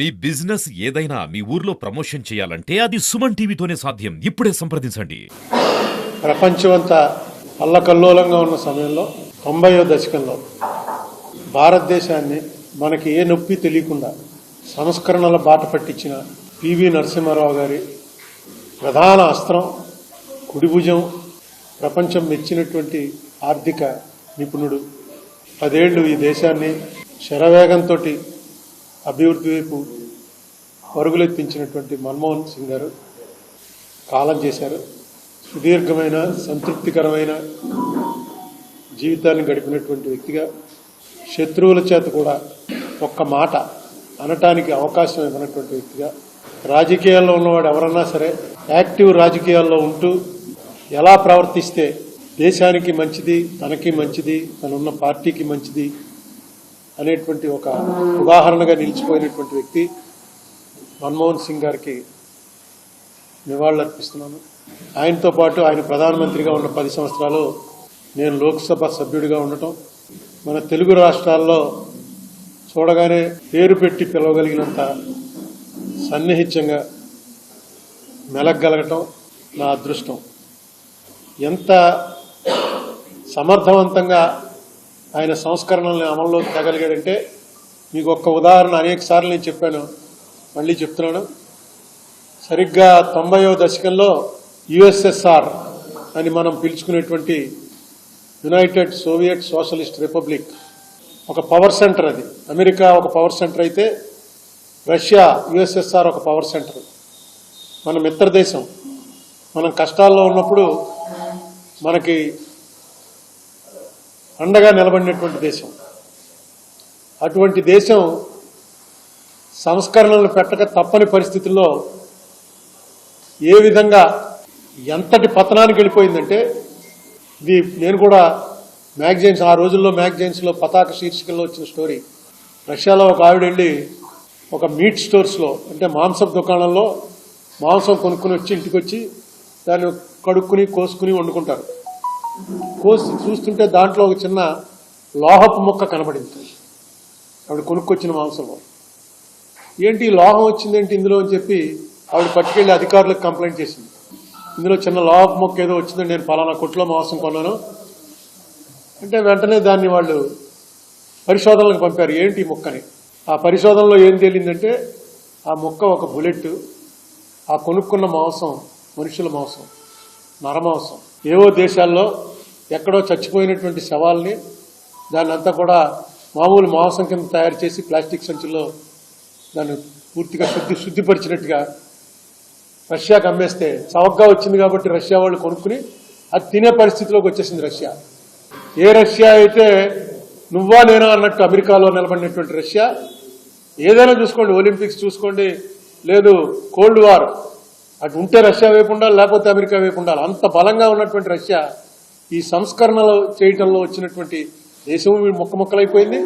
మీ business ఏదైనా మీ ఊర్లో promotion చేయాలంటే అది సుమన్ టీవీతోనే సాధ్యం. ఇప్పుడే సంప్రదించండి. ప్రపంచమంతా అల్లకల్లోలంగా ఉన్న సమయంలో 90వ దశకంలో భారతదేశాన్ని మనకి ఏ నొప్పి తెలియకుండా సంస్కరణల బాట పట్టించిన పివి నరసింహారావు గారి ప్రధాన అస్త్రం కుడి భుజం, ప్రపంచం మెచ్చినటువంటి ఆర్థిక నిపుణుడు, 10 ఏళ్లు ఈ దేశాన్ని శరవేగంతో అభివృద్ధి వైపు పరుగులెత్తించినటువంటి మన్మోహన్ సింగ్ గారు కాలం చేశారు. సుదీర్ఘమైన సంతృప్తికరమైన జీవితాన్ని గడిపినటువంటి వ్యక్తిగా శత్రువుల చేత కూడా ఒక్క మాట అనటానికి అవకాశం ఇవ్వనటువంటి వ్యక్తిగా, రాజకీయాల్లో ఉన్నవాడు ఎవరన్నా సరే యాక్టివ్ రాజకీయాల్లో ఉంటూ ఎలా ప్రవర్తిస్తే దేశానికి మంచిది, తనకి మంచిది, తనున్న పార్టీకి మంచిది అనేటువంటి ఒక ఉదాహరణగా నిలిచిపోయినటువంటి వ్యక్తి మన్మోహన్ సింగ్ గారికి నివాళులర్పిస్తున్నాను. ఆయనతో పాటు ఆయన ప్రధానమంత్రిగా ఉన్న 10 సంవత్సరాలు నేను లోక్సభ సభ్యుడిగా ఉండటం, మన తెలుగు రాష్ట్రాల్లో చూడగానే పేరు పెట్టి పిలవగలిగినంత సన్నిహిత్యంగా మెలగగలగటం నా అదృష్టం. ఎంత సమర్థవంతంగా ఆయన సంస్కరణల్ని అమల్లోకి తగలిగాడంటే మీకు ఒక్క ఉదాహరణ అనేక సార్లు నేను చెప్పాను, మళ్ళీ చెప్తున్నాను. సరిగ్గా 90వ దశకంలో యుఎస్ఎస్ఆర్ అని మనం పిలుచుకునేటువంటి యునైటెడ్ సోవియట్ సోషలిస్ట్ రిపబ్లిక్ ఒక పవర్ సెంటర్. అది అమెరికా ఒక పవర్ సెంటర్ అయితే రష్యా, యుఎస్ఎస్ఆర్ ఒక పవర్ సెంటర్. మన మిత్ర దేశం. మనం కష్టాల్లో ఉన్నప్పుడు మనకి అండగా నిలబడినటువంటి దేశం. అటువంటి దేశం సంస్కరణలు పెట్టక తప్పని పరిస్థితుల్లో ఏ విధంగా ఎంతటి పతనానికి వెళ్ళిపోయిందంటే, ఇది నేను కూడా మ్యాగజైన్స్, ఆ రోజుల్లో మ్యాగజైన్స్లో పతాక శీర్షికల్లో వచ్చిన స్టోరీ. రష్యాలో ఒక ఆవిడ వెళ్ళి ఒక మీట్ స్టోర్స్లో, అంటే మాంసపు దుకాణంలో మాంసం కొనుక్కుని వచ్చి ఇంటికి వచ్చి దాన్ని కడుక్కుని కోసుకుని వండుకుంటారు. కోసి చూస్తుంటే దాంట్లో ఒక చిన్న లోహపు ముక్క కనబడింది ఆవిడ కొనుక్కొచ్చిన మాంసంలో. ఏంటి లోహం వచ్చిందేంటి ఇందులో అని చెప్పి ఆవిడ పట్టుకెళ్లి అధికారులకు కంప్లైంట్ చేసింది. ఇందులో చిన్న లోహపు ముక్క ఏదో వచ్చిందండి, నేను పలానా కొట్లో మాంసం కొన్నాను అంటే వెంటనే దాన్ని వాళ్ళు పరిశోధనలకు పంపారు. ఏంటి ఈ ముక్కని? ఆ పరిశోధనలో ఏం తేలిందంటే ఆ ముక్క ఒక బుల్లెట్. ఆ కొనుక్కున్న మాంసం మనుషుల మాంసం, నరమాంసం. ఏవో దేశాల్లో ఎక్కడో చచ్చిపోయినటువంటి శవాల్ని దాన్ని అంతా కూడా మామూలు మాంసం కింద తయారు చేసి ప్లాస్టిక్ సంచుల్లో దాన్ని పూర్తిగా శుద్ధిపరిచినట్టుగా రష్యాకి అమ్మేస్తే చవకగా వచ్చింది కాబట్టి రష్యా వాళ్ళు కొనుక్కుని అది తినే పరిస్థితిలోకి వచ్చేసింది రష్యా. ఏ రష్యా అయితే నువ్వా నేనా అన్నట్టు అమెరికాలో నిలబడినటువంటి రష్యా, ఏదైనా చూసుకోండి, ఒలింపిక్స్ చూసుకోండి, లేదు కోల్డ్ వార్, అటు ఉంటే రష్యా వైపు ఉండాలి, లేకపోతే అమెరికా వైపు ఉండాలి. అంత బలంగా ఉన్నటువంటి రష్యా ఈ సంస్కరణలు చేయటంలో వచ్చినటువంటి దేశం ముక్కలైపోయింది.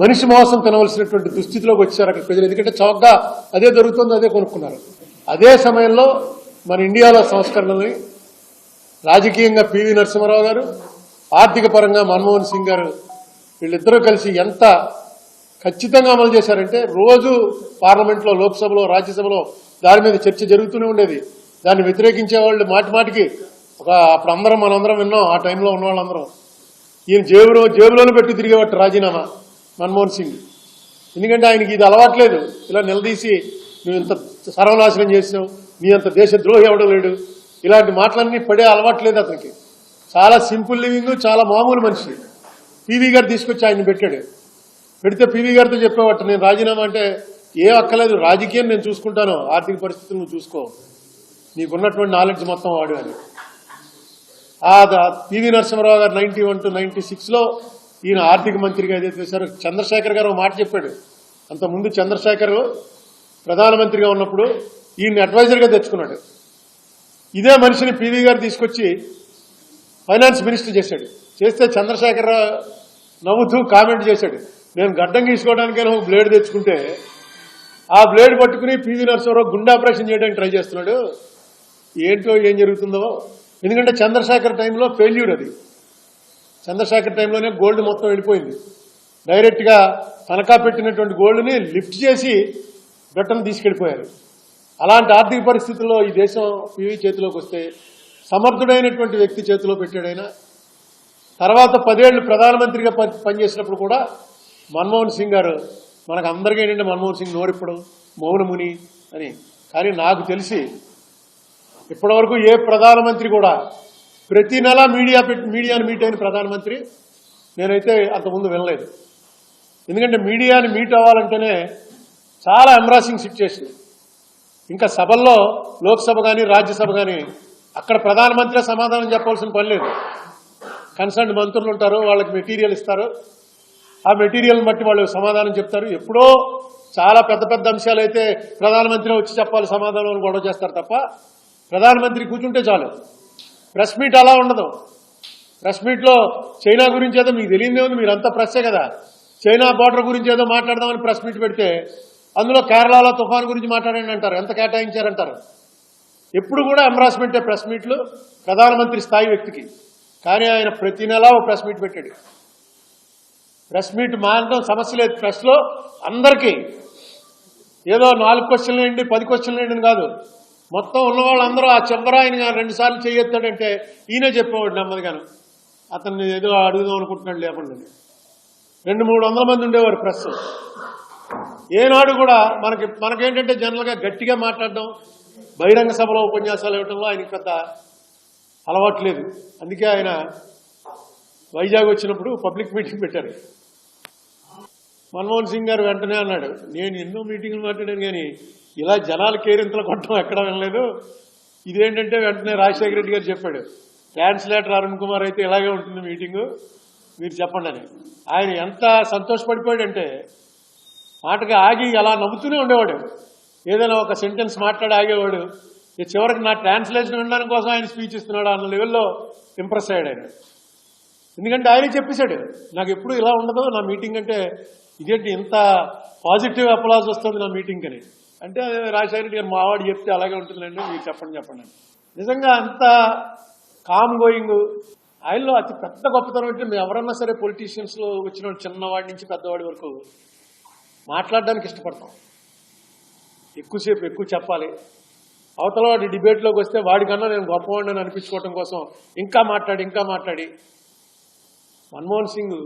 మనిషి మోసం తినవలసినటువంటి దుస్థితిలోకి వచ్చారు అక్కడ ప్రజలు. ఎందుకంటే చౌకగా అదే దొరుకుతుంది, అదే కొనుక్కున్నారు. అదే సమయంలో మన ఇండియాలో సంస్కరణల్ని రాజకీయంగా పివి నరసింహారావు గారు, ఆర్థిక పరంగా మన్మోహన్ సింగ్ గారు, వీళ్ళిద్దరూ కలిసి ఎంత ఖచ్చితంగా అమలు చేశారంటే రోజు పార్లమెంట్లో, లోక్సభలో, రాజ్యసభలో దాని మీద చర్చ జరుగుతూనే ఉండేది. దాన్ని వ్యతిరేకించే వాళ్ళు మాటి మాటికి అప్పుడు మనందరం విన్నాం. ఆ టైంలో ఉన్న వాళ్ళందరం ఈయన జేబులోనే పెట్టి తిరిగేవాడు రాజీనామా మన్మోహన్ సింగ్. ఎందుకంటే ఆయనకి ఇది అలవాట్లేదు. ఇలా నిలదీసి నువ్వు ఇంత సర్వనాశనం చేసావు, నీ అంత దేశద్రోహి ఎవడో లేడు, ఇలాంటి మాటలన్నీ పడే అలవాట్లేదు అతనికి. చాలా సింపుల్ లివింగ్, చాలా మామూలు మనిషి. పివి గారు తీసుకొచ్చి ఆయన పెట్టాడు. పెడితే పివి గారితో చెప్పేవాట, నేను రాజీనామా అంటే ఏ అక్కలేదు, రాజకీయం నేను చూసుకుంటాను, ఆర్థిక పరిస్థితులు నువ్వు చూసుకో, నీకున్నటువంటి నాలెడ్జ్ మొత్తం వాడు అని. పివి నరసింహారావు గారు 91 to 96లో ఈయన ఆర్థిక మంత్రిగా ఏదైతే చేశారో, చంద్రశేఖర్ గారు ఒక మాట చెప్పాడు. అంతకుముందు చంద్రశేఖర్ ప్రధానమంత్రిగా ఉన్నప్పుడు ఈయన అడ్వైజర్గా తెచ్చుకున్నాడు. ఇదే మనిషిని పివి గారు తీసుకొచ్చి ఫైనాన్స్ మినిస్టర్ చేశాడు. చేస్తే చంద్రశేఖర్ నవ్వుతూ కామెంట్ చేశాడు, నేను గడ్డం గీసుకోవడానికైనా ఒక బ్లేడ్ తెచ్చుకుంటే ఆ బ్లేడ్ పట్టుకుని పివి నరసింహారావు గుండె ఆపరేషన్ చేయడానికి ట్రై చేస్తున్నాడు. ఏంటో ఏం జరుగుతుందో. ఎందుకంటే చంద్రశేఖర్ టైంలో ఫెయిల్యూర్ అది. చంద్రశేఖర్ టైంలోనే గోల్డ్ మొత్తం వెళ్ళిపోయింది. డైరెక్ట్గా తనఖా పెట్టినటువంటి గోల్డ్ని లిఫ్ట్ చేసి బ్రిటన్ తీసుకెళ్లిపోయారు. అలాంటి ఆర్థిక పరిస్థితుల్లో ఈ దేశం పివి చేతిలోకి వస్తే సమర్థుడైనటువంటి వ్యక్తి చేతిలో పెట్టాడైనా తర్వాత 10 ఏళ్ళు ప్రధానమంత్రిగా పనిచేసినప్పుడు కూడా మన్మోహన్ సింగ్ గారు మనకు అందరికీ ఏంటంటే మన్మోహన్ సింగ్ నోరిప్పడం మౌనముని అని. కానీ నాకు తెలిసి ఇప్పటివరకు ఏ ప్రధానమంత్రి కూడా ప్రతి నెల మీడియాను మీట్ అయిన ప్రధానమంత్రి నేనైతే అంతకుముందు వినలేదు. ఎందుకంటే మీడియాని మీట్ అవ్వాలంటేనే చాలా ఎంబ్రాసింగ్ సిచ్యుయేషన్. ఇంకా సభల్లో లోక్సభ కానీ రాజ్యసభ కానీ అక్కడ ప్రధానమంత్రి సమాధానం చెప్పాల్సిన పని లేదు. కన్సర్న్ మంత్రులు ఉంటారు, వాళ్ళకి మెటీరియల్ ఇస్తారు, ఆ మెటీరియల్ బట్టి వాళ్ళు సమాధానం చెప్తారు. ఎప్పుడో చాలా పెద్ద పెద్ద అంశాలు అయితే ప్రధానమంత్రి వచ్చి చెప్పాలి సమాధానం అని గొడవ చేస్తారు తప్ప ప్రధానమంత్రి కూర్చుంటే చాలు. ప్రెస్ మీట్ అలా ఉండదు. ప్రెస్ మీట్లో చైనా గురించి ఏదో మీకు తెలియదే ఉంది, మీరంతా ప్రెస్సే కదా. చైనా బోర్డర్ గురించి ఏదో మాట్లాడదామని ప్రెస్ మీట్ పెడితే అందులో కేరళలో తుఫాను గురించి మాట్లాడండి అంటారు, ఎంత కేటాయించారంటారు. ఎప్పుడు కూడా ఎంబ్రాస్మెంటే ప్రెస్ మీట్లు ప్రధానమంత్రి స్థాయి వ్యక్తికి. కానీ ఆయన ప్రతి నెలా ఓ ప్రెస్ మీట్ పెట్టాడు. ప్రెస్ మీట్ మానడం సమస్య లేదు. ప్రెస్లో అందరికీ ఏదో 4 క్వశ్చన్లు ఏంటి 10 క్వశ్చన్లు ఏంటి కాదు, మొత్తం ఉన్న వాళ్ళందరూ ఆ చివర ఆయన 2 సార్లు చేయొత్తాడంటే ఈయనే చెప్పేవాడు నెమ్మదిగాను. అతన్ని ఏదో అడుగుదాం అనుకుంటున్నాడు లేకుండా 200-300 మంది ఉండేవారు ప్రెస్. ఏనాడు కూడా మనకేంటంటే జనరల్గా గట్టిగా మాట్లాడడం, బహిరంగ సభలో ఉపన్యాసాలు ఇవ్వడంలో ఆయనకి పెద్ద అలవాటు లేదు. అందుకే ఆయన వైజాగ్ వచ్చినప్పుడు పబ్లిక్ మీటింగ్ పెట్టారు. మన్మోహన్ సింగ్ గారు వెంటనే అన్నాడు, నేను ఎన్నో మీటింగ్లు మాట్లాడాను కానీ ఇలా జనాలు కేరింతలు కొట్టడం ఎక్కడా వినలేదు. ఇదేంటంటే వెంటనే రాజశేఖర రెడ్డి గారు చెప్పాడు, ట్రాన్స్లేటర్ అరుణ్ కుమార్ అయితే ఇలాగే ఉంటుంది మీటింగు, మీరు చెప్పండి అని. ఆయన ఎంత సంతోషపడిపోయాడంటే మాటకి ఆగి అలా నవ్వుతూనే ఉండేవాడు. ఏదైనా ఒక సెంటెన్స్ మాట్లాడి ఆగేవాడు. చివరికి నా ట్రాన్స్లేషన్ వినడానికి కోసం ఆయన స్పీచ్ ఇస్తున్నాడు అన్న లెవెల్లో ఇంప్రెస్ అయ్యాడు ఆయన. ఎందుకంటే ఆయనే చెప్పేశాడు, నాకు ఎప్పుడు ఇలా ఉండదు నా మీటింగ్ అంటే, ఇదేంటి ఇంత పాజిటివ్ అప్లాజ్ వస్తుంది నా మీటింగ్ అని. అంటే రాజశేఖర రెడ్డి గారు మావాడు చెప్తే అలాగే ఉంటుందండి, మీరు చెప్పండి. నిజంగా అంత కామ్ గోయింగ్. ఆయనలో అతి పెద్ద గొప్పతనం అంటే మేము ఎవరన్నా సరే పొలిటీషియన్స్లో వచ్చిన చిన్నవాడి నుంచి పెద్దవాడి వరకు మాట్లాడడానికి ఇష్టపడతాం. ఎక్కువసేపు ఎక్కువ చెప్పాలి. అవతల వాడి డిబేట్లోకి వస్తే వాడికన్నా నేను గొప్పవాడిని అనిపించుకోవడం కోసం ఇంకా మాట్లాడి మన్మోహన్ సింగ్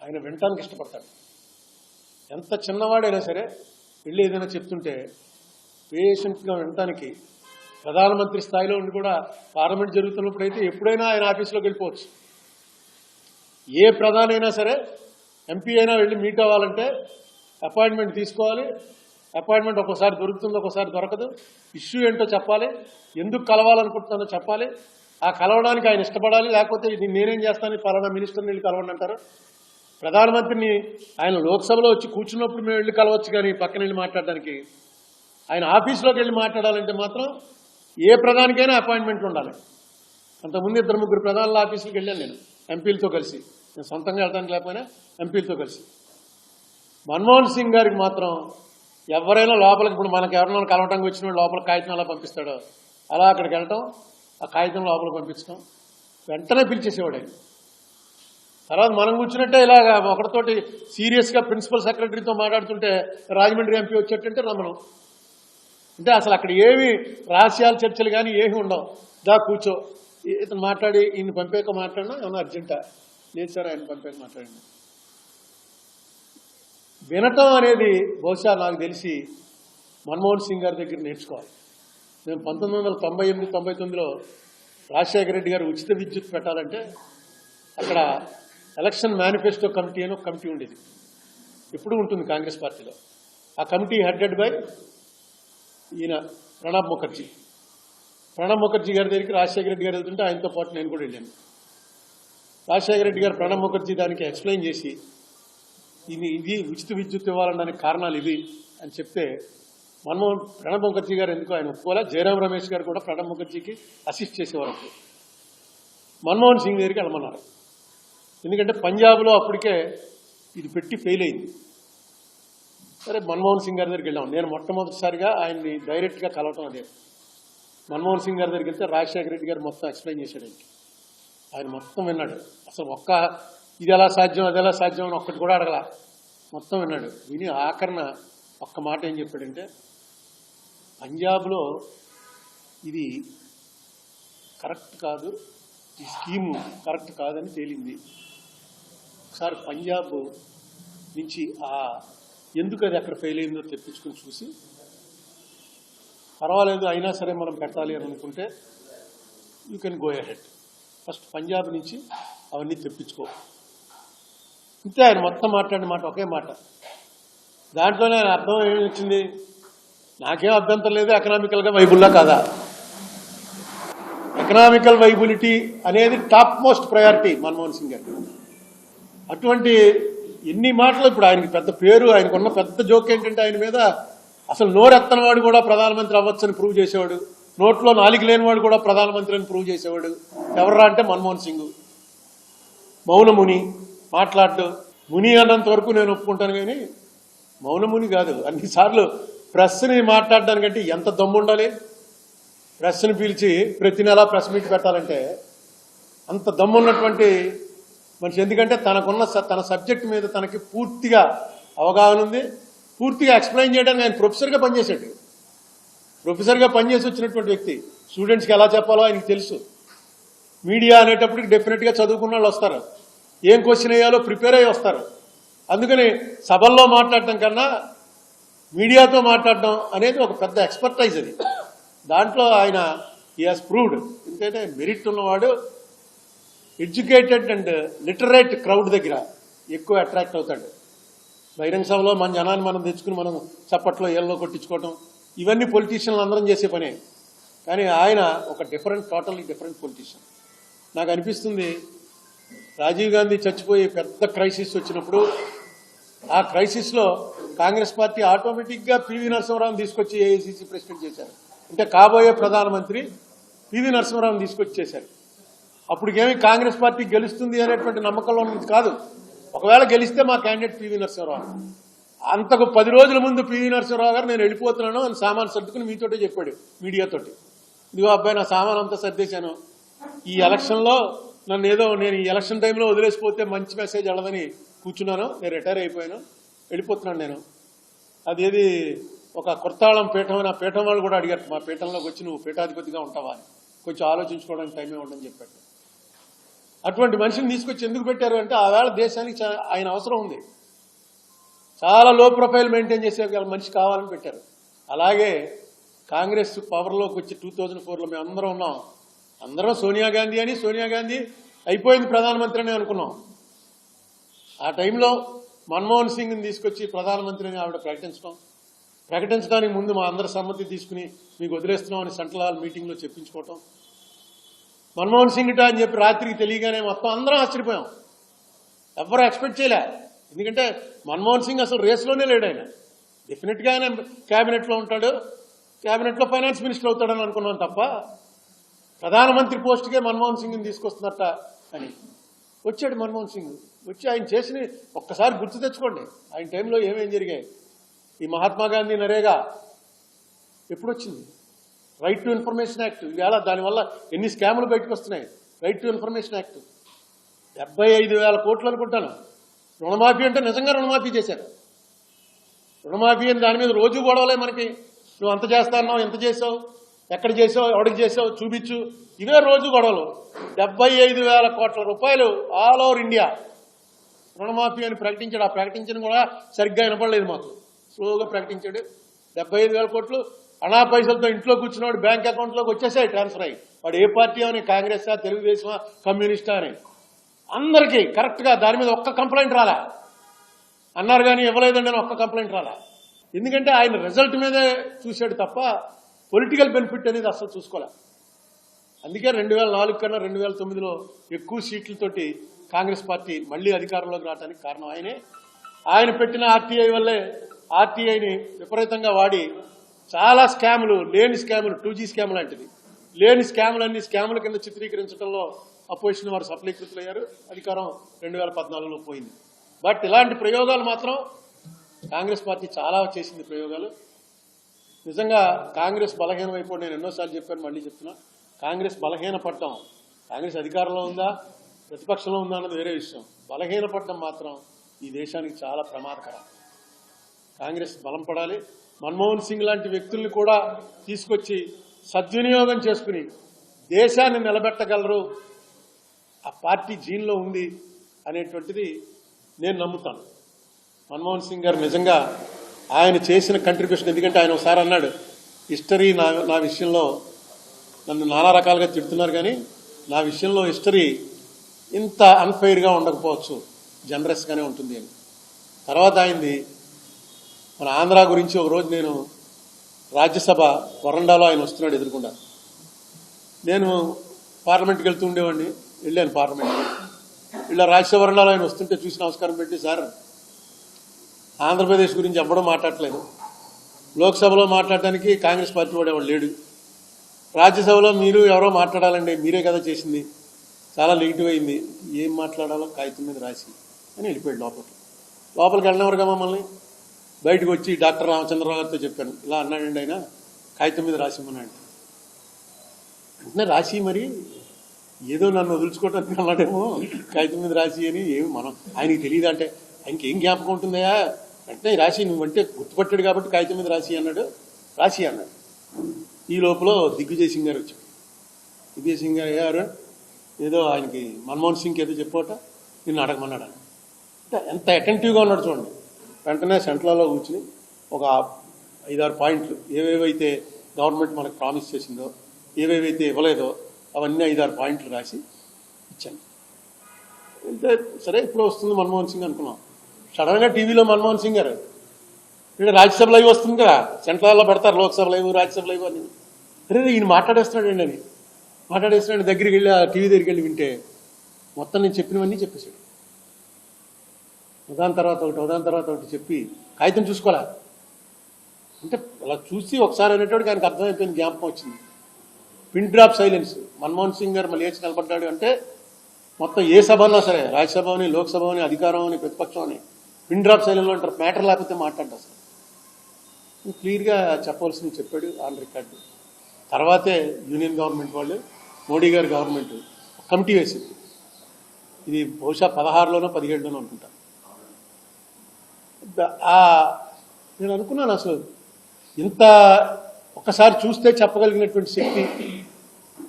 ఆయన వినటానికి ఇష్టపడతాడు. ఎంత చిన్నవాడైనా సరే వెళ్ళి ఏదైనా చెప్తుంటే పేషెంట్గా వినటానికి ప్రధానమంత్రి స్థాయిలో ఉండి కూడా పార్లమెంట్ జరుగుతున్నప్పుడు అయితే ఎప్పుడైనా ఆయన ఆఫీస్లోకి వెళ్ళిపోవచ్చు. ఏ ప్రధాని అయినా సరే ఎంపీ అయినా వెళ్ళి మీట్ అవ్వాలంటే అపాయింట్మెంట్ తీసుకోవాలి. అపాయింట్మెంట్ ఒక్కోసారి దొరుకుతుంది, ఒక్కోసారి దొరకదు. ఇష్యూ ఏంటో చెప్పాలి, ఎందుకు కలవాలనుకుంటున్నానో చెప్పాలి. ఆ కలవడానికి ఆయన ఇష్టపడాలి. లేకపోతే నేనేం చేస్తాను పలానా మినిస్టర్ని వెళ్ళి కలవండి అంటారు. ప్రధానమంత్రిని ఆయన లోక్సభలో వచ్చి కూర్చున్నప్పుడు మేము వెళ్ళి కలవచ్చు, కానీ పక్కన వెళ్ళి మాట్లాడడానికి ఆయన ఆఫీస్లోకి వెళ్ళి మాట్లాడాలంటే మాత్రం ఏ ప్రధానికైనా అపాయింట్మెంట్ ఉండాలి. అంతకుముందు 2-3 ప్రధానుల ఆఫీసులకు వెళ్ళాను నేను ఎంపీలతో కలిసి. నేను సొంతంగా వెళ్ళడానికి లేకపోయినా ఎంపీలతో కలిసి. మన్మోహన్ సింగ్ గారికి మాత్రం ఎవరైనా లోపలికి, ఇప్పుడు మనకు ఎవరైనా కలవటానికి వచ్చిన లోపల కాగితం అలా పంపిస్తాడో అలా అక్కడికి వెళ్ళటం, ఆ కాగితం లోపలికి పంపించడం, వెంటనే పిలిచేసేవాడు ఆయన. తర్వాత మనం కూర్చున్నట్టే ఇలాగ ఒకరితోటి సీరియస్గా ప్రిన్సిపల్ సెక్రటరీతో మాట్లాడుతుంటే రాజమండ్రి ఎంపీ వచ్చేటంటే రమ్మను. అంటే అసలు అక్కడ ఏమి రహస్యాలు చర్చలు కానీ ఏమి ఉండవు. దా కూర్చో, ఇతను మాట్లాడి ఈయన పంపేక మాట్లాడినా ఏమన్నా అర్జెంటా లేదు సార్, ఆయన పంపేక మాట్లాడండి. వినటం అనేది బహుశా నాకు తెలిసి మన్మోహన్ సింగ్ గారి దగ్గర నేర్చుకోవాలి. మేము 1998-99లో రాజశేఖర రెడ్డి గారు ఉచిత విద్యుత్ పెట్టాలంటే అక్కడ ఎలక్షన్ మేనిఫెస్టో కమిటీ అని ఒక కమిటీ ఉండేది, ఎప్పుడు ఉంటుంది కాంగ్రెస్ పార్టీలో. ఆ కమిటీ హెడెడ్ బై ఈయన ప్రణబ్ ముఖర్జీ. ప్రణబ్ ముఖర్జీ గారి దగ్గరికి రాజశేఖర రెడ్డి గారు వెళ్తుంటే ఆయనతో పాటు నేను కూడా వెళ్ళాను. రాజశేఖర రెడ్డి గారు ప్రణబ్ ముఖర్జీ దానికి ఎక్స్ప్లెయిన్ చేసి ఇది ఉచిత విద్యుత్ ఇవ్వాలనడానికి కారణాలు ఇవి అని చెప్తే ప్రణబ్ ముఖర్జీ గారు ఎందుకు ఆయన ఒప్పుకోలే. జయరాం రమేష్ గారు కూడా ప్రణబ్ ముఖర్జీకి అసిస్ట్ చేసేవారు. మన్మోహన్ సింగ్ దగ్గరికి వెళ్ళమన్నారు. ఎందుకంటే పంజాబ్లో అప్పటికే ఇది పెట్టి ఫెయిల్ అయింది. సరే మన్మోహన్ సింగ్ గారి దగ్గరికి వెళ్ళాం. నేను మొట్టమొదటిసారిగా ఆయన్ని డైరెక్ట్గా కలవటం అదే. మన్మోహన్ సింగ్ గారి దగ్గరికి వెళ్తే రాజశేఖర రెడ్డి గారు మొత్తం ఎక్స్ప్లెయిన్ చేశాడు. ఆయన మొత్తం విన్నాడు. అసలు ఒక్క ఇది ఎలా సాధ్యం అది ఎలా సాధ్యం అని ఒక్కటి కూడా అడగల. మొత్తం విన్నాడు. విని ఆఖరణ ఒక్క మాట ఏం చెప్పాడంటే, పంజాబ్లో ఇది కరెక్ట్ కాదు, ఈ స్కీము కరెక్ట్ కాదని తేలింది. ఒకసారి పంజాబ్ నుంచి ఎందుకు అది అక్కడ ఫెయిల్ అయిందో తెప్పించుకుని చూసి, పర్వాలేదు అయినా సరే మనం పెట్టాలి అని అనుకుంటే you can go ahead. First Punjab నుంచి అవన్నీ తెప్పించుకో. ఇంతే ఆయన మొత్తం మాట్లాడిన మాట ఒకే మాట. దాంట్లోనే ఆయన అర్థం ఏమి వచ్చింది, నాకేం అభ్యంతరం లేదు ఎకనామికల్గా వైబుల్లా కాదా. ఎకనామికల్ వైబిలిటీ అనేది top most priority Manmohan Singh గారికి. అటువంటి ఎన్ని మాటలు ఇప్పుడు ఆయనకి పెద్ద పేరు, ఆయనకున్న పెద్ద జోక్ ఏంటంటే ఆయన మీద అసలు నోరెత్తని వాడు కూడా ప్రధానమంత్రి అవ్వచ్చని ప్రూవ్ చేసేవాడు, నోట్లో నాలుగు లేనివాడు కూడా ప్రధానమంత్రి అని ప్రూవ్ చేసేవాడు. ఎవర్రా అంటే మన్మోహన్ సింగ్. మౌనముని మాట్లాడు, ముని అన్నంత వరకు నేను ఒప్పుకుంటాను, కానీ మౌనముని కాదు. అన్నిసార్లు ప్రెస్ని మాట్లాడడానికంటే ఎంత దమ్ము ఉండాలి. ప్రెస్ని పిలిచి ప్రతి నెలా ప్రెస్ మీట్ పెట్టాలంటే అంత దమ్మున్నటువంటి మనిషి. ఎందుకంటే తన సబ్జెక్ట్ మీద తనకి పూర్తిగా అవగాహన ఉంది. పూర్తిగా ఎక్స్ప్లెయిన్ చేయడానికి ఆయన ప్రొఫెసర్గా పనిచేశాడు. ప్రొఫెసర్గా పనిచేసి వచ్చినటువంటి వ్యక్తి. స్టూడెంట్స్కి ఎలా చెప్పాలో ఆయనకి తెలుసు. మీడియా అనేటప్పటికి డెఫినెట్గా చదువుకున్న వాళ్ళు వస్తారు, ఏం క్వశ్చన్ వేయాలో ప్రిపేర్ అయ్యి వస్తారు. అందుకని సభల్లో మాట్లాడటం కన్నా మీడియాతో మాట్లాడడం అనేది ఒక పెద్ద ఎక్స్పర్టైజ్. అది దాంట్లో ఆయన హీ హాస్ ప్రూవ్డ్. ఎందుకంటే మెరిట్ ఉన్నవాడు ఎడ్యుకేటెడ్ అండ్ లిటరేట్ క్రౌడ్ దగ్గర ఎక్కువ అట్రాక్ట్ అవుతాడు. బహిరంగ సభలో మన జనాన్ని మనం తెచ్చుకుని మనం చప్పట్లో ఏళ్ళలో కొట్టించుకోవటం ఇవన్నీ పొలిటీషియన్లు అందరం చేసే పనే. కానీ ఆయన ఒక టోటల్లీ డిఫరెంట్ పొలిటీషియన్. నాకు అనిపిస్తుంది రాజీవ్ గాంధీ చచ్చిపోయి పెద్ద క్రైసిస్ వచ్చినప్పుడు ఆ క్రైసిస్లో కాంగ్రెస్ పార్టీ ఆటోమేటిక్గా పివి నరసింహరావుని తీసుకొచ్చి ఏఐసిసి ప్రెసిడెంట్ చేశారు. అంటే కాబోయే ప్రధానమంత్రి పివి నరసింహరావుని తీసుకొచ్చి చేశారు. అప్పటికేమీ కాంగ్రెస్ పార్టీ గెలుస్తుంది అనేటువంటి నమ్మకంలో ఉన్నది కాదు. ఒకవేళ గెలిస్తే మా క్యాండిడేట్ పివి నరసింహరావు. అంతకు 10 రోజుల ముందు పివి నరసింహరావు గారు నేను వెళ్ళిపోతున్నాను అని సామాను సర్దుకుని మీతోటే చెప్పాడు మీడియాతోటి. ఇదిగో అబ్బాయి నా సామాను అంతా సర్దేశాను, ఈ ఎలక్షన్లో నేను ఈ ఎలక్షన్ టైంలో వదిలేసిపోతే మంచి మెసేజ్ వెళ్ళదని కూర్చున్నాను, నేను రిటైర్ అయిపోయాను, వెళ్ళిపోతున్నాను నేను. అదేది ఒక కొత్తాళం పీఠం అని ఆ పీఠం వాళ్ళు కూడా అడిగారు, మా పీఠంలోకి వచ్చి నువ్వు పీఠాధిపతిగా ఉంటావా అని. కొంచెం ఆలోచించుకోవడానికి టైమే ఉండని చెప్పాడు. అటువంటి మనిషిని తీసుకొచ్చి ఎందుకు పెట్టారు అంటే ఆవేళ దేశానికి ఆయన అవసరం ఉంది. చాలా లో ప్రొఫైల్ మెయింటైన్ చేసే మనిషి కావాలని పెట్టారు. అలాగే కాంగ్రెస్ పవర్లోకి వచ్చి 2004లో మేము అందరం ఉన్నాం. అందరం సోనియా గాంధీ అయిపోయింది ప్రధానమంత్రి అని అనుకున్నాం. ఆ టైంలో మన్మోహన్ సింగ్ని తీసుకొచ్చి ప్రధానమంత్రి అని ఆవిడ ప్రకటించడానికి ముందు మా అందరి సమ్మతి తీసుకుని మీకు వదిలేస్తున్నాం అని సెంట్రల్ హాల్ మీటింగ్లో చెప్పించుకోవటం. మన్మోహన్ సింగ్ అని చెప్పి రాత్రికి తెలియగానే మొత్తం అందరం ఆశ్చర్యపోయాం. ఎవరు ఎక్స్పెక్ట్ చేయలే. ఎందుకంటే మన్మోహన్ సింగ్ అసలు రేస్లోనే లేడు. ఆయన డెఫినెట్గా ఆయన క్యాబినెట్లో ఉంటాడు, క్యాబినెట్లో ఫైనాన్స్ మినిస్టర్ అవుతాడని అనుకున్నాం తప్ప ప్రధానమంత్రి పోస్టుకే మన్మోహన్ సింగ్ని తీసుకొస్తున్నట్ట అని. వచ్చాడు మన్మోహన్ సింగ్. వచ్చి ఆయన చేసిన ఒక్కసారి గుర్తు తెచ్చుకోండి, ఆయన టైంలో ఏమేం జరిగాయి. ఈ మహాత్మా గాంధీ నరేగా ఎప్పుడు వచ్చింది? Right to information act. ఇవాళ దానివల్ల ఎన్ని స్కాములు బయటకు వస్తున్నాయి. రైట్ టు ఇన్ఫర్మేషన్ యాక్ట్ 75,000 కోట్లు అనుకుంటాను. రుణమాఫీ అంటే నిజంగా రుణమాఫీ చేశారు. రుణమాఫీ అని దాని మీద రోజు గొడవలే మనకి. నువ్వు అంత చేస్తాన్నావు, ఎంత చేసావు, ఎక్కడ చేసావు, ఎవరికి చేసావు చూపించు, ఇవే రోజు గొడవలు. 75,000 కోట్ల రూపాయలు ఆల్ ఓవర్ ఇండియా రుణమాఫీ అని ప్రకటించాడు. ఆ ప్రకటించిన కూడా సరిగ్గా వినపడలేదు మాకు, స్లోగా ప్రకటించాడు. 75,000 కోట్లు అనా పైసలతో ఇంట్లో కూర్చున్నాడు, బ్యాంక్ అకౌంట్లోకి వచ్చేసాయి ట్రాన్స్ఫర్ అయ్యి. వాడు ఏ పార్టీ అని, కాంగ్రెసా, తెలుగుదేశమా, కమ్యూనిస్టా అని అందరికీ కరెక్ట్గా దాని మీద ఒక్క కంప్లైంట్ రాలా. అన్నారు కానీ ఇవ్వలేదండి అని ఒక్క కంప్లైంట్ రాలా. ఎందుకంటే ఆయన రిజల్ట్ మీదే చూశాడు తప్ప పొలిటికల్ బెనిఫిట్ అనేది అసలు చూసుకోలే. అందుకే 2004 కన్నా 2009లో ఎక్కువ సీట్లతోటి కాంగ్రెస్ పార్టీ మళ్లీ అధికారంలోకి రావడానికి కారణం ఆయనే. ఆయన పెట్టిన ఆర్టీఐ వల్లే ఆర్టీఐని విపరీతంగా వాడి చాలా స్కాములు, లేని స్కాములు, 2G స్కామ్ లాంటిది లేని స్కాములన్నీ స్కాముల కింద చిత్రీకరించడంలో అపోజిషన్ వారు సఫలీకృతులయ్యారు. అధికారం 2014లో పోయింది. బట్ ఇలాంటి ప్రయోగాలు మాత్రం కాంగ్రెస్ పార్టీ చాలా చేసింది ప్రయోగాలు. నిజంగా కాంగ్రెస్ బలహీనమైపోయి నేను ఎన్నోసార్లు చెప్పాను, మళ్ళీ చెప్తున్నా, కాంగ్రెస్ బలహీనపడటం, కాంగ్రెస్ అధికారంలో ఉందా ప్రతిపక్షంలో ఉందా అన్నది వేరే విషయం. బలహీనపడడం మాత్రం ఈ దేశానికి చాలా ప్రమాదకరం. కాంగ్రెస్ బలం పడాలి. మన్మోహన్ సింగ్ లాంటి వ్యక్తుల్ని కూడా తీసుకొచ్చి సద్వినియోగం చేసుకుని దేశాన్ని నిలబెట్టగలరు, ఆ పార్టీ జీన్లో ఉంది అనేటువంటిది నేను నమ్ముతాను. మన్మోహన్ సింగ్ గారు నిజంగా ఆయన చేసిన కంట్రిబ్యూషన్, ఎందుకంటే ఆయన ఒకసారి అన్నాడు, హిస్టరీ నా విషయంలో నన్ను నానా రకాలుగా తిడుతున్నారు కానీ నా విషయంలో హిస్టరీ ఇంత అన్ఫెయిర్గా ఉండకపోవచ్చు, జనరస్గానే ఉంటుంది అని. తర్వాత ఆయనది మన ఆంధ్ర గురించి ఒకరోజు నేను రాజ్యసభ వరండాలో ఆయన వస్తున్నాడు ఎదురుకుండా, నేను పార్లమెంట్కి వెళ్తూ ఉండేవాడిని, వెళ్ళాను పార్లమెంట్కి. ఇలా రాజ్యసభ వరండాలో ఆయన వస్తుంటే చూసి నమస్కారం పెట్టి, సార్ ఆంధ్రప్రదేశ్ గురించి ఎవ్వడం మాట్లాడలేదు, లోక్సభలో మాట్లాడడానికి కాంగ్రెస్ పార్టీ వాడు ఎవడు లేడు, రాజ్యసభలో మీరు ఎవరో మాట్లాడాలండి, మీరే కదా చేసింది, చాలా నెగిటివ్ అయింది, ఏం మాట్లాడాలో కాగితం మీద రాసి అని వెళ్ళిపోయాడు లోపలికి వెళ్ళినవరుగా మమ్మల్ని. బయటకు వచ్చి డాక్టర్ రామచంద్రరావు గారితో చెప్పాను, ఇలా అన్నాడండి ఆయన, కాగితం మీద రాసిమ్మన్నాడు. అంటే రాసి మరి ఏదో నన్ను వదులుచుకోవటానికి అన్నాడేమో, కాగితం మీద రాసి అని ఏమి మనం ఆయనకి తెలియదు అంటే ఆయనకి ఏం జ్ఞాపకం ఉంటుందయా, వెంటనే రాసి నువ్వంటే గుర్తుపట్టాడు కాబట్టి కాగితం మీద రాసి అన్నాడు. రాసి అన్నాడు. ఈ లోపల దిగ్విజయ్ సింగ్ గారు వచ్చాడు. దిగ్విజయ్ సింగ్ గారు ఏదో ఆయనకి మన్మోహన్ సింగ్ ఏదో చెప్పోట నిన్ను అడగమన్నాడు. అంటే ఎంత అటెంటివ్గా ఉన్నాడు చూడండి. వెంటనే సెంట్రల్లో కూర్చుని ఒక 5-6 పాయింట్లు ఏవేవైతే గవర్నమెంట్ మనకు ప్రామిస్ చేసిందో, ఏవేవైతే ఇవ్వలేదో అవన్నీ 5-6 పాయింట్లు రాసి ఇచ్చాను. అంటే సరే ఇప్పుడు వస్తుంది మన్మోహన్ సింగ్ అనుకున్నాం. సడన్గా టీవీలో మన్మోహన్ సింగ్ గారు ఇక్కడ రాజ్యసభ లైవ్ వస్తుంది కదా, సెంట్రల్లో పెడతారు లోక్సభ లైవ్ రాజ్యసభ లైవ్ అని. అరే ఈయన మాట్లాడేస్తున్నాడండి అని మాట్లాడేస్తున్నాడు. దగ్గరికి వెళ్ళి ఆ టీవీ దగ్గరికి వెళ్ళి వింటే మొత్తం నేను చెప్పినవన్నీ చెప్పేశాడు. ఉదాహరణ తర్వాత ఒకటి చెప్పి కాగితం చూసుకోలే. అంటే అలా చూసి ఒకసారి అనేటోడికి ఆయనకు అర్థమైపోయింది, జ్ఞాపకం వచ్చింది. Pin drop silence. Manmohan Singh గారు మళ్ళీ లేచి నిలబడ్డాడు అంటే మొత్తం ఏ సభ అన్నా సరే, రాజ్యసభ అని, లోక్సభ అని, అధికారం అని, ప్రతిపక్షం అని, పిన్ డ్రాప్ సైలెన్స్లో అంటారు. మ్యాటర్ లేకపోతే మాట్లాడ్డా సార్ క్లియర్గా చెప్పవలసింది చెప్పాడు ఆన్ రికార్డు. తర్వాతే యూనియన్ గవర్నమెంట్ వాళ్ళు, మోడీ గారి గవర్నమెంట్ కమిటీ వేసింది. ఇది బహుశా 16లోనో 17లోనో అనుకుంటా. నేను అనుకున్నాను అసలు ఇంత ఒక్కసారి చూస్తే చెప్పగలిగినటువంటి శక్తి.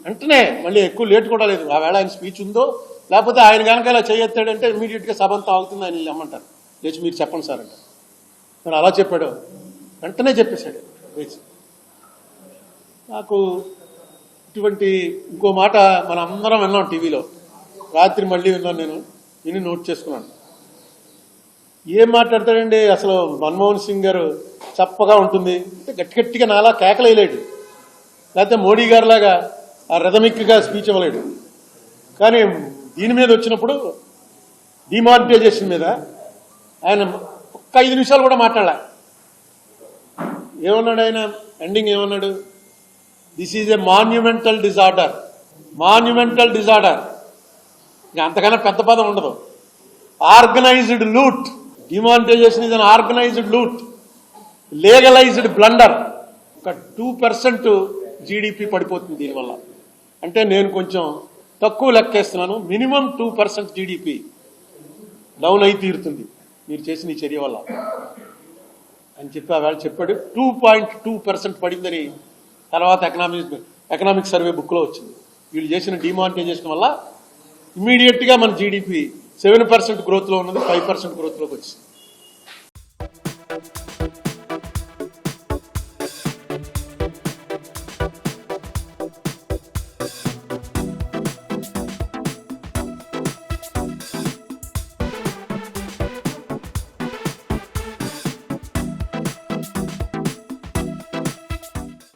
వెంటనే మళ్ళీ ఎక్కువ లేట్ కూడా లేదు. ఆ వేళ ఆయన స్పీచ్ ఉందో లేకపోతే ఆయన కనుక ఇలా చేయొత్తాడంటే ఇమీడియట్గా సభ అంతా ఆగుతుంది, ఆయన ఇమ్మంటారు, లేచి మీరు చెప్పండి సార్ అంటారు. మరి అలా చెప్పాడు, వెంటనే చెప్పేశాడు లేచి. నాకు ఇటువంటి ఇంకో మాట మనం అందరం విన్నాం టీవీలో, రాత్రి మళ్ళీ విన్నాను, నేను విని నోట్ చేసుకున్నాను. ఏం మాట్లాడతాడండి అసలు మన్మోహన్ సింగ్ గారు, చప్పగా ఉంటుంది అంటే గట్టిగా నాలా కేకలేయలేడు, లేకపోతే మోడీ గారిలాగా ఆ రిథమిక్గా స్పీచ్ ఇవ్వలేడు. కానీ దీని మీద వచ్చినప్పుడు డిమానిటైజేషన్ మీద ఆయన ఒక్క 5 నిమిషాలు కూడా మాట్లాడలే. ఏమన్నాడు ఆయన ఎండింగ్, ఏమన్నాడు, this is a monumental disorder. Monumental disorder, ఇంకా అంతకన్నా పెద్ద పదం ఉండదు. Organised loot. Demonetisation is an organised loot, legalised blunder. ఒక 2% జీడిపి పడిపోతుంది దీనివల్ల. అంటే నేను కొంచెం తక్కువ లెక్కేస్తున్నాను, మినిమం 2% జీడిపి డౌన్ అయి తీరుతుంది మీరు చేసిన ఈ చర్య వల్ల అని చెప్పి ఆవేళ చెప్పాడు. 2.2% పడిందని తర్వాత ఎకనామిక్ సర్వే బుక్లో వచ్చింది. వీళ్ళు చేసిన డిమానిటైజేషన్ వల్ల ఇమీడియట్గా మన జీడిపి 7% గ్రోత్లో ఉన్నది 5% గ్రోత్లోకి వచ్చింది.